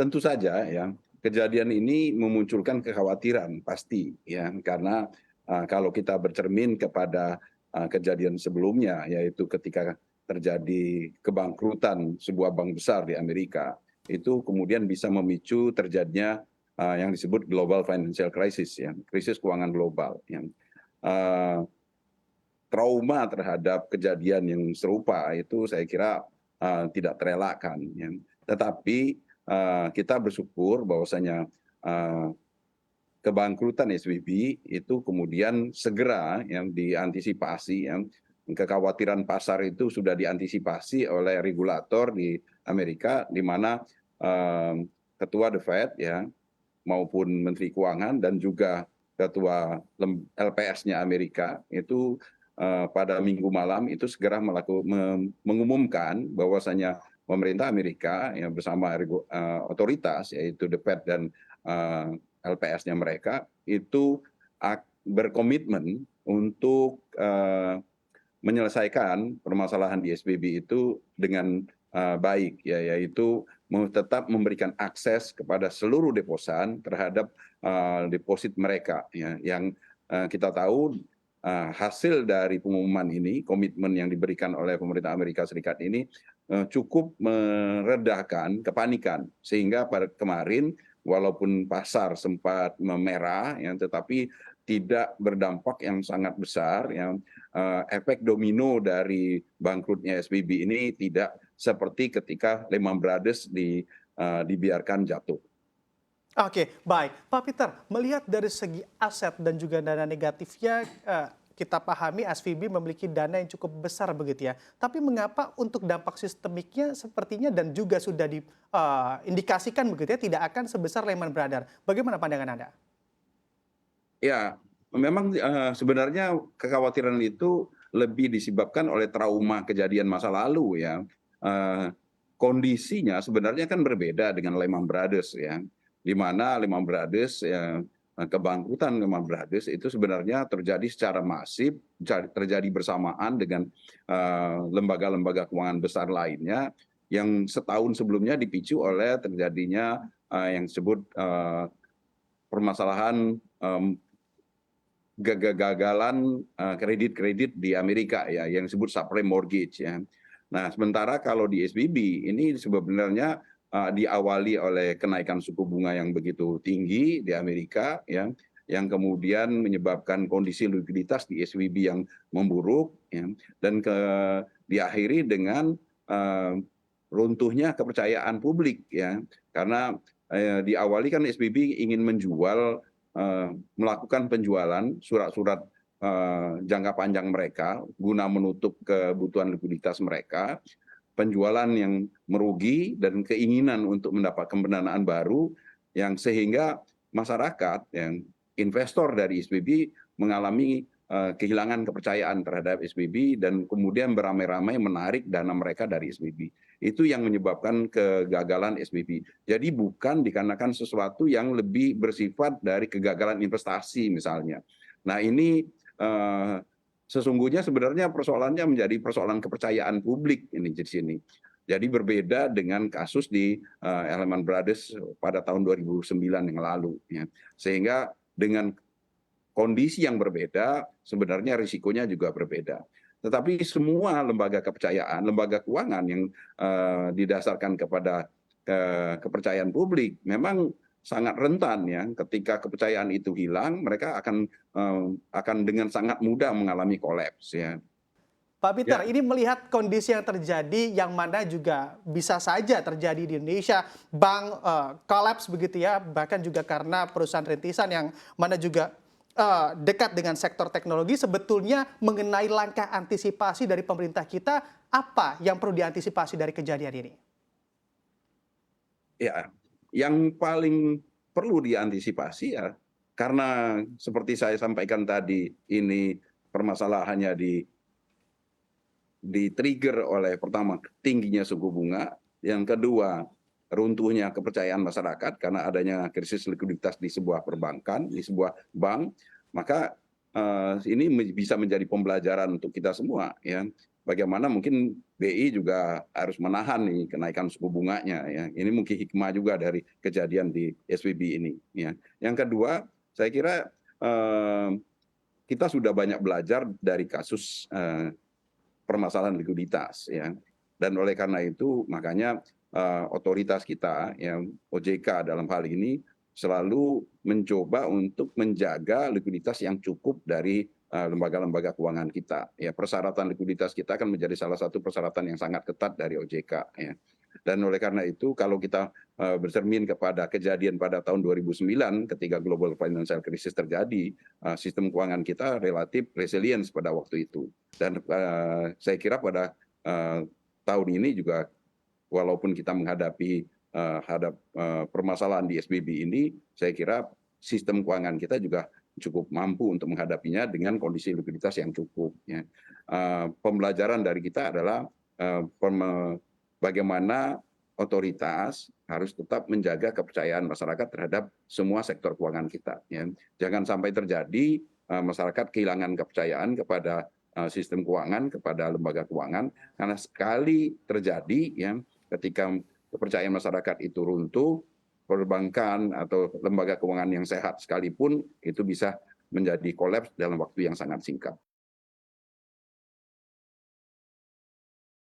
tentu saja ya, kejadian ini memunculkan kekhawatiran pasti ya, karena kalau kita bercermin kepada kejadian sebelumnya, yaitu ketika terjadi kebangkrutan sebuah bank besar di Amerika, itu kemudian bisa memicu terjadinya yang disebut global financial crisis ya, krisis keuangan global yang trauma terhadap kejadian yang serupa itu saya kira tidak terelakkan ya. Tetapi kita bersyukur bahwasanya kebangkrutan SVB itu kemudian segera yang diantisipasi yang kekhawatiran pasar itu sudah diantisipasi oleh regulator di Amerika di mana ketua The Fed ya maupun Menteri Keuangan dan juga ketua LPS-nya Amerika itu pada Minggu malam itu segera mengumumkan bahwasanya pemerintah Amerika yang bersama otoritas yaitu The Fed dan LPS-nya mereka itu berkomitmen untuk menyelesaikan permasalahan di SVB itu dengan baik ya, yaitu tetap memberikan akses kepada seluruh deposan terhadap deposit mereka ya, yang kita tahu hasil dari pengumuman ini, komitmen yang diberikan oleh pemerintah Amerika Serikat ini cukup meredakan kepanikan sehingga pada kemarin walaupun pasar sempat memerah ya, tetapi tidak berdampak yang sangat besar yang efek domino dari bangkrutnya SVB ini tidak seperti ketika Lehman Brothers dibiarkan jatuh. Oke, baik. Pak Peter, melihat dari segi aset dan juga dana negatifnya, kita pahami SVB memiliki dana yang cukup besar begitu ya. Tapi mengapa untuk dampak sistemiknya sepertinya dan juga sudah diindikasikan begitu ya, tidak akan sebesar Lehman Brothers. Bagaimana pandangan Anda? Ya, memang sebenarnya kekhawatiran itu lebih disebabkan oleh trauma kejadian masa lalu ya. Kondisinya sebenarnya kan berbeda dengan Lehman Brothers ya, di mana Lehman Brothers ya, kebangkrutan Lehman Brothers itu sebenarnya terjadi secara masif, terjadi bersamaan dengan lembaga-lembaga keuangan besar lainnya yang setahun sebelumnya dipicu oleh terjadinya yang disebut permasalahan kegagalan kredit-kredit di Amerika ya yang disebut subprime mortgage ya. Nah, sementara kalau di SVB ini sebenarnya diawali oleh kenaikan suku bunga yang begitu tinggi di Amerika ya, yang kemudian menyebabkan kondisi likuiditas di SVB yang memburuk ya, dan diakhiri dengan runtuhnya kepercayaan publik ya. Karena diawali kan SVB ingin menjual melakukan penjualan surat-surat jangka panjang mereka guna menutup kebutuhan likuiditas mereka, penjualan yang merugi dan keinginan untuk mendapatkan pendanaan baru yang sehingga masyarakat yang investor dari SVB mengalami kehilangan kepercayaan terhadap SVB dan kemudian beramai-ramai menarik dana mereka dari SVB. Itu yang menyebabkan kegagalan SVB. Jadi bukan dikarenakan sesuatu yang lebih bersifat dari kegagalan investasi misalnya. Nah ini sesungguhnya sebenarnya persoalannya menjadi persoalan kepercayaan publik ini di sini. Jadi berbeda dengan kasus di Lehman Brothers pada tahun 2009 yang lalu. Ya. Sehingga dengan kondisi yang berbeda, sebenarnya risikonya juga berbeda. Tetapi semua lembaga kepercayaan, lembaga keuangan yang didasarkan kepada kepercayaan publik, memang sangat rentan ya. Ketika kepercayaan itu hilang, mereka akan dengan sangat mudah mengalami kolaps ya. Pak Peter, Ya, ini melihat kondisi yang terjadi yang mana juga bisa saja terjadi di Indonesia, bank kolaps begitu ya, bahkan juga karena perusahaan rintisan yang mana juga dekat dengan sektor teknologi, sebetulnya mengenai langkah antisipasi dari pemerintah kita, apa yang perlu diantisipasi dari kejadian ini? ya. Yang paling perlu diantisipasi ya, karena seperti saya sampaikan tadi, ini permasalahannya di-trigger oleh pertama tingginya suku bunga, yang kedua runtuhnya kepercayaan masyarakat karena adanya krisis likuiditas di sebuah perbankan, di sebuah bank, maka ini bisa menjadi pembelajaran untuk kita semua ya, bagaimana mungkin BI juga harus menahan nih kenaikan suku bunganya ya. Ini mungkin hikmah juga dari kejadian di SVB ini ya. Yang kedua, saya kira kita sudah banyak belajar dari kasus permasalahan likuiditas ya. Dan oleh karena itu makanya otoritas kita yang OJK dalam hal ini selalu mencoba untuk menjaga likuiditas yang cukup dari lembaga-lembaga keuangan kita. Ya, persyaratan likuiditas kita akan menjadi salah satu persyaratan yang sangat ketat dari OJK ya. Dan oleh karena itu kalau kita bercermin kepada kejadian pada tahun 2009 ketika global financial crisis terjadi, sistem keuangan kita relatif resilient pada waktu itu. Dan saya kira pada tahun ini juga walaupun kita menghadapi permasalahan di SVB ini, saya kira sistem keuangan kita juga cukup mampu untuk menghadapinya dengan kondisi likuiditas yang cukup. Ya. Pembelajaran dari kita adalah bagaimana otoritas harus tetap menjaga kepercayaan masyarakat terhadap semua sektor keuangan kita. Ya. Jangan sampai terjadi masyarakat kehilangan kepercayaan kepada sistem keuangan, kepada lembaga keuangan, karena sekali terjadi ya ketika kepercayaan masyarakat itu runtuh, perbankan atau lembaga keuangan yang sehat sekalipun itu bisa menjadi kolaps dalam waktu yang sangat singkat.